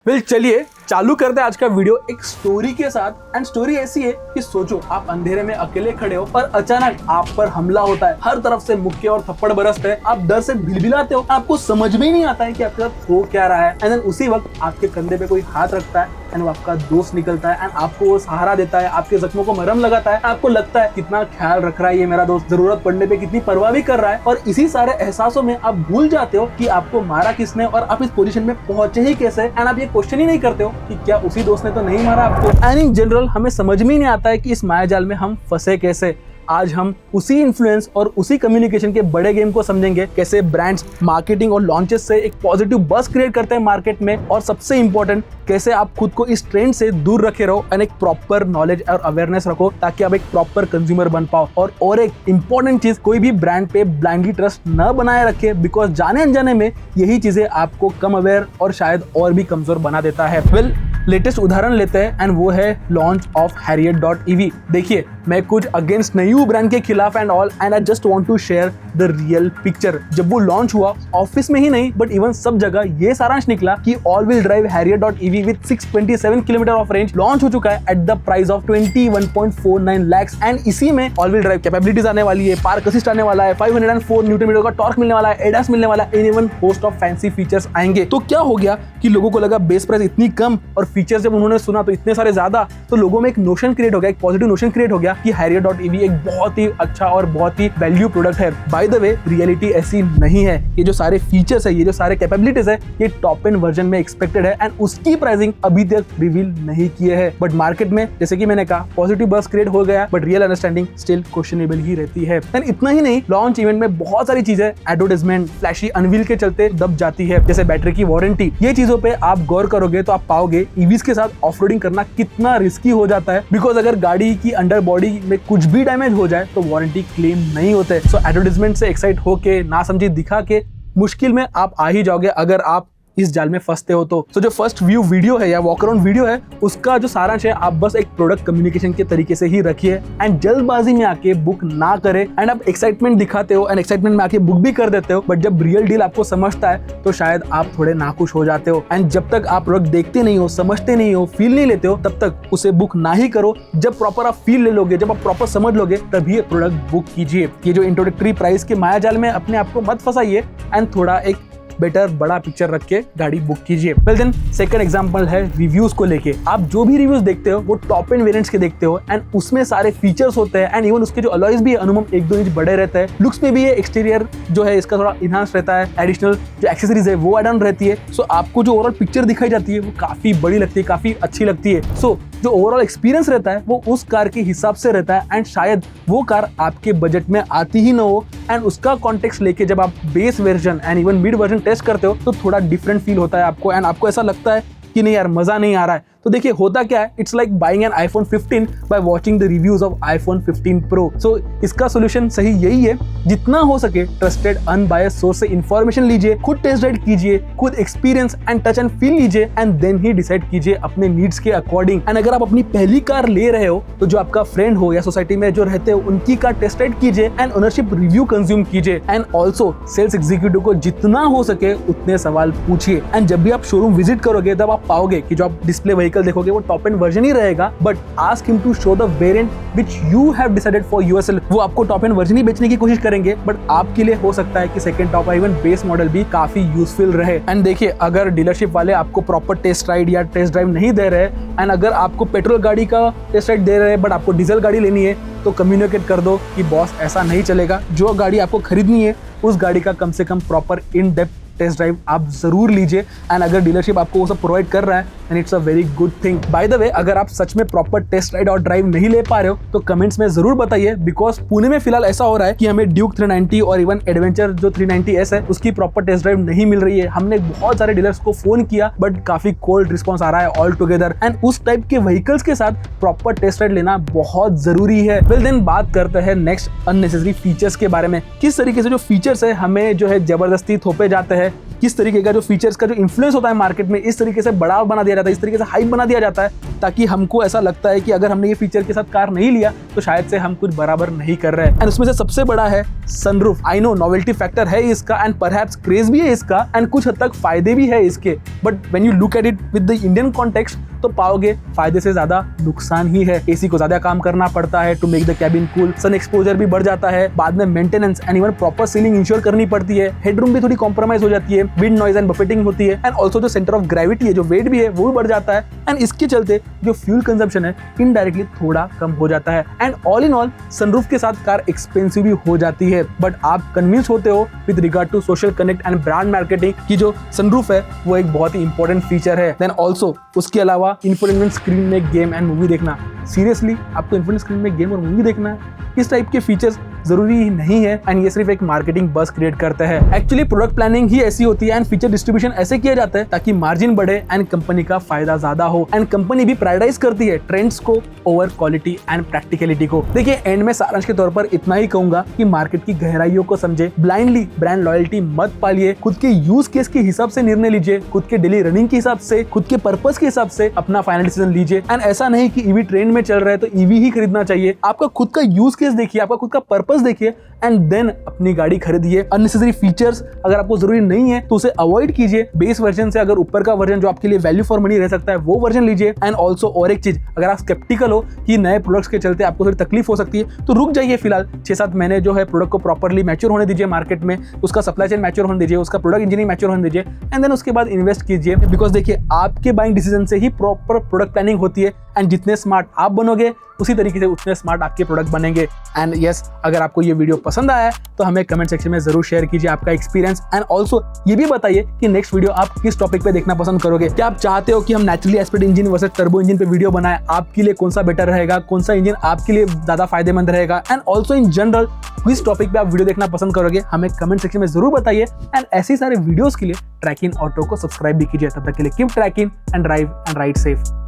चलिए चालू करते हैं आज का वीडियो एक स्टोरी के साथ। एंड स्टोरी ऐसी है कि सोचो आप अंधेरे में अकेले खड़े हो और अचानक आप पर हमला होता है, हर तरफ से मुक्के और थप्पड़ बरसते हैं, आप डर से भिलभिलाते हो, आपको समझ में ही नहीं आता है कि आपके साथ हो क्या रहा है। एंड देन उसी वक्त आपके कंधे पे कोई हाथ रखता है एंड वो आपका दोस्त निकलता है एंड आपको वो सहारा देता है, आपके जख्मों को मरहम लगाता है। आपको लगता है कितना ख्याल रख रहा है ये मेरा दोस्त, जरूरत पड़ने पे कितनी परवाह भी कर रहा है। और इसी सारे एहसासों में आप भूल जाते हो कि आपको मारा किसने और आप इस पोजीशन में पहुंचे ही कैसे। एंड आप ये क्वेश्चन ही नहीं करते हो कि क्या उसी दोस्त ने तो नहीं मारा आपको। एंड इन जनरल हमें समझ में ही नहीं आता है कि इस मायाजाल में हम फंसे कैसे। आज हम उसी इन्फ्लुएंस और उसी कम्युनिकेशन के बड़े गेम को समझेंगे, कैसे ब्रांड्स मार्केटिंग और लॉन्चेस से एक पॉजिटिव बज़ क्रिएट करते हैं मार्केट में, और सबसे इंपॉर्टेंट कैसे आप खुद को इस ट्रेंड से दूर रखे रहो एंड एक प्रॉपर नॉलेज और अवेयरनेस रखो ताकि आप एक प्रॉपर कंज्यूमर बन पाओ। और एक इंपॉर्टेंट चीज, कोई भी ब्रांड पे ब्लाइंडली ट्रस्ट न बनाए रखे, बिकॉज जाने अनजाने में यही चीजें आपको कम अवेयर और शायद और भी कमजोर बना देता है। लेटेस्ट उदाहरण लेते हैं एंड वो है लॉन्च ऑफ Harrier.ev। देखिए मैं कुछ अगेंस्ट नहीं हूँ ब्रांड के खिलाफ and all, and I just want to share the real picture. जब वो लॉन्च हुआ ऑफिस में ही नहीं बट इवन सब जगह ये सारांश निकला कि all wheel drive Harrier.ev with 627 kilometre of range launch हो चुका है at the price of 21.49 lakhs। And इसी में ऑल व्हील ड्राइव कैपेबिलिटीज आने वाली है, पार्क असिस्ट आने वाला है, 504 न्यूटन मीटर का टॉर्क मिलने वाला है, एडास मिलने वाला है, even host of fancy features आएंगे। तो क्या हो गया कि लोगों को लगा बेस प्राइस इतनी कम और फीचर्स जब उन्होंने सुना तो इतने सारे ज्यादा, तो लोगों में एक नोशन क्रिएट हो गया, एक पॉजिटिव नोशन क्रिएट हो गया कि Harrier.ev एक बहुत ही अच्छा और बहुत ही वैल्यू प्रोडक्ट है। बाय द वे रियलिटी ऐसी नहीं है। ये जो सारे फीचर्स है, ये जो सारे कैपेबिलिटीज है, ये टॉप एंड वर्जन में एक्सपेक्टेड है एंड उसकी प्राइसिंग अभी तक रिवील नहीं किए हैं। बट मार्केट में जैसे कि मैंने कहा पॉजिटिव बज़ क्रिएट हो गया, but real understanding still questionable ही रहती है। एंड इतना ही नहीं, लॉन्च इवेंट में बहुत सारी चीजें एडवर्टाइजमेंट फ्लैशी अनवील के चलते दब जाती है, जैसे बैटरी की वारंटी। ये चीजों पे आप गौर करोगे तो आप पाओगे ईवीज के साथ ऑफ रोडिंग करना कितना रिस्की हो जाता है, बिकॉज अगर गाड़ी की अंडर बॉडी में कुछ भी डैमेज हो जाए तो वारंटी क्लेम नहीं होते। सो एडवर्टाइजमेंट से एक्साइट होके ना समझी दिखा के मुश्किल में आप आ ही जाओगे अगर आप इस जाल में फंसते हो तो जो फर्स्ट व्यू वीडियो है या वॉक अराउंड वीडियो है, उसका जो सारांश है आप बस एक प्रोडक्ट कम्युनिकेशन के तरीके से ही रखिए एंड जल्दबाजी में आके बुक ना करें। एंड आप एक्साइटमेंट दिखाते हो एंड एक्साइटमेंट में आके बुक भी कर देते हो, बट जब रियल डील आपको समझता है तो शायद आप थोड़े नाखुश हो जाते हो। एंड जब तक आप प्रोडक्ट देखते नहीं हो, समझते नहीं हो, फील नहीं लेते हो, तब तक उसे बुक ना ही करो। जब प्रॉपर आप फील ले लोगे, जब आप प्रॉपर समझ लोगे, तभी प्रोडक्ट बुक कीजिए। ये जो इंट्रोडक्टरी प्राइस के मायाजाल में अपने आप को मत फंसाइए एंड थोड़ा एक बेटर बड़ा पिक्चर रख के गाड़ी बुक कीजिए। वेल देन सेकंड एग्जांपल है रिव्यूज को लेके। आप जो भी रिव्यूज देखते हो वो टॉप एंड वेरिएंट्स के देखते हो एंड उसमें सारे फीचर्स होते हैं एंड इवन उसके जो अलॉयज भी है अनुमान 1-2 इंच बड़े रहते हैं। लुक्स में भी ये एक्सटीरियर जो है इसका थोड़ा इनहांस रहता है, एडिशनल जो एक्सेसरीज है वो ऐड ऑन रहती है। सो आपको जो ओवरऑल पिक्चर दिखाई जाती है वो काफी बड़ी लगती है, काफी अच्छी लगती है। सो जो ओवरऑल एक्सपीरियंस रहता है वो उस कार के हिसाब से रहता है एंड शायद वो कार आपके बजट में आती ही ना हो एंड उसका कॉन्टेक्स्ट लेके जब आप base version and even mid version test करते हो तो थोड़ा डिफरेंट फील होता है आपको एंड आपको ऐसा लगता है कि नहीं यार मजा नहीं आ रहा है। तो देखिए होता क्या है, it's like buying an iPhone 15 by watching the reviews of iPhone 15 Pro। सो इसका सोल्यूशन सही यही है, जितना हो सके ट्रस्टेड अनबायस्ड सोर्स से इंफॉर्मेशन लीजिए, खुद टेस्ट राइड कीजिए, खुद experience and touch and feel लीजिए एंड देन ही डिसाइड कीजिए अपने नीड्स के अकॉर्डिंग। एंड अगर आप अपनी पहली कार ले रहे हो तो जो आपका फ्रेंड हो या सोसाइटी में जो रहते हो उनकी कार टेस्ट राइड कीजिए एंड ओनरशिप रिव्यू कंज्यूम कीजिए एंड ऑल्सो सेल्स एग्जीक्यूटिव को जितना हो सके उतने सवाल पूछिए। एंड जब भी आप शोरूम विजिट करोगे तब आप पाओगे कि जो आप डिस्प्ले व्हीकल देखोगे वो टॉप एंड वर्जन ही रहेगा, but ask him to show the variant which you have decided for yourself. वो आपको टॉप एंड वर्जन ही बेचने की कोशिश करेंगे, बट आपके लिए हो सकता है कि second top even base model भी काफी यूजफुल रहे। एंड देखिए अगर डीलरशिप वाले आपको प्रॉपर टेस्ट राइड या टेस्ट ड्राइव नहीं दे रहे एंड अगर आपको पेट्रोल गाड़ी का टेस्ट राइड दे रहे हैं बट आपको डीजल गाड़ी लेनी है तो कम्युनिकेट कर दो कि बॉस ऐसा नहीं चलेगा, जो गाड़ी आपको खरीदनी है उस गाड़ी का कम से कम proper in depth test drive आप जरूर लीजिए। एंड अगर डीलरशिप आपको वो सब प्रोवाइड कर रहा है and it's a very good thing. By the way अगर आप सच में प्रॉपर टेस्ट राइड और ड्राइव नहीं ले पा रहे हो तो कमेंट्स में जरूर बताइए, बिकॉज पुणे में फिलहाल ऐसा हो रहा है कि हमें ड्यूक 390 और इवन एडवेंचर जो 390S है उसकी प्रॉपर टेस्ट ड्राइव नहीं मिल रही है। हमने बहुत सारे डीलर्स को फोन किया बट काफी कोल्ड रिस्पॉन्स आ रहा है ऑल टुगेदर एंड उस टाइप के व्हीकल्स के साथ प्रॉपर टेस्ट राइड लेना बहुत जरूरी है। वेल देन बात करते हैं नेक्स्ट अननेसेसरी फीचर्स के बारे में। किस तरीके से जो फीचर्स है हमें जो है जबरदस्ती थोपे जाते हैं है, किस तरीके का जो फीचर्स का जो इन्फ्लुएंस होता है मार्केट में, इस तरीके से बड़ा बना दिया जाता है, इस तरीके से हाइप बना दिया जाता है, ताकि हमको ऐसा लगता है कि अगर हमने ये फीचर के साथ कार नहीं लिया तो शायद से हम कुछ बराबर नहीं कर रहे हैं। एंड उसमें से सबसे बड़ा है sunroof. I know novelty factor है इसका एंड परहैप्स क्रेज भी है इसका एंड कुछ हद तक फायदे भी है इसके, but when you look at it with the Indian context तो पाओगे फायदे से ज्यादा नुकसान ही है। एसी को ज्यादा काम करना पड़ता है to make the cabin cool, sun exposure भी बढ़ जाता है, बाद में maintenance and even proper sealing ensure करनी पड़ती है, हेडरूम भी थोड़ी कॉम्प्रोमाइज हो जाती है, विंड नॉइज एंड बफेटिंग होती है एंड ऑल्सो जो सेंटर ऑफ ग्रेविटी है, जो वेट भी है वो भी बढ़ जाता है एंड इसके चलते जो फ्यूल कंजम्पशन है इनडायरेक्टली थोड़ा कम हो जाता है। And all in all sunroof के साथ कार एक्सपेंसिव भी हो जाती है, बट आप कन्विंस होते हो with regard to social connect and brand marketing की जो सनरूफ है वो एक बहुत ही इंपॉर्टेंट फीचर है। देन ऑल्सो उसके अलावा इंफोटेनमेंट स्क्रीन में गेम एंड मूवी देखना, सीरियसली आपको इंफोटेनमेंट स्क्रीन में गेम और मूवी देखना है? इस टाइप के फीचर्स जरूरी नहीं है एंड ये सिर्फ एक मार्केटिंग बस क्रिएट करता है। एक्चुअली प्रोडक्ट प्लानिंग ही ऐसी होती है एंड फीचर डिस्ट्रीब्यूशन ऐसे किया जाता है ताकि मार्जिन बढ़े एंड कंपनी का फायदा ज्यादा हो एंड कंपनी भी प्रायोरिटाइज करती है ट्रेंड्स को ओवर क्वालिटी एंड प्रैक्टिकलिटी को। देखिए एंड में सारांश के तौर पर इतना ही कहूंगा कि मार्केट की गहराइयों को समझे, ब्लाइंडली ब्रांड लॉयल्टी मत पालिए, खुद के यूज केस के हिसाब से निर्णय लीजिए, खुद के डेली रनिंग के हिसाब से, खुद के पर्पस के हिसाब से अपना फाइनल डिसीजन लीजिए। एंड ऐसा नहीं कि ईवी ट्रेंड में चल रहा है तो ईवी ही खरीदना चाहिए। आपका खुद का यूज केस देखिए, आपका खुद का पर्पस देखिए एंड देन अपनी गाड़ी खरीदिए। अननेसेसरी फीचर्स अगर आपको जरूरी नहीं है तो उसे अवॉइड कीजिए। बेस वर्जन से अगर ऊपर का वर्जन जो आपके लिए वैल्यू फॉर मनी रह सकता है वो वर्जन लीजिए। एंड ऑल्सो और एक चीज, अगर आप स्केप्टिकल हो कि नए प्रोडक्ट्स के चलते आपको थोड़ी तकलीफ हो सकती है तो रुक जाइए, फिलहाल 6-7 महीने जो है प्रोडक्ट को प्रॉपरली मैच्योर होने दीजिए, मार्केट में उसका सप्लाई चेन मैच्योर होने दीजिए, उसका प्रोडक्ट इंजीनियरिंग मैच्योर होने दीजिए एंड देन उसके बाद इन्वेस्ट कीजिए। बिकॉज देखिए आपके बाइंग डिसीजन से ही प्रॉपर प्रोडक्ट प्लानिंग होती है एंड जितने स्मार्ट आप बनोगे उसी तरीके से उतने स्मार्ट आपके प्रोडक्ट बनेंगे। एंड यस, अगर आपको ये वीडियो पसंद आया है तो हमें कमेंट सेक्शन में जरूर शेयर कीजिए आपका एक्सपीरियंस एंड ऑल्सो ये भी बताइए कि नेक्स्ट वीडियो आप किस टॉपिक पे देखना पसंद करोगे। क्या आप चाहते हो कि हम naturally aspirated engine versus turbo engine पे वीडियो बनाएं? आपके लिए कौन सा बेटर रहेगा, कौन सा इंजन आपके लिए ज्यादा फायदेमंद रहेगा एंड ऑल्सो इन जनरल किस टॉपिक पे आप वीडियो देखना पसंद करोगे, हमें कमेंट सेक्शन में जरूर बताइए। एंड ऐसे सारे वीडियोस के लिए ट्रैकिंग ऑटो को सब्सक्राइब भी कीजिए। तब तक के लिए keep trekking and drive and ride safe.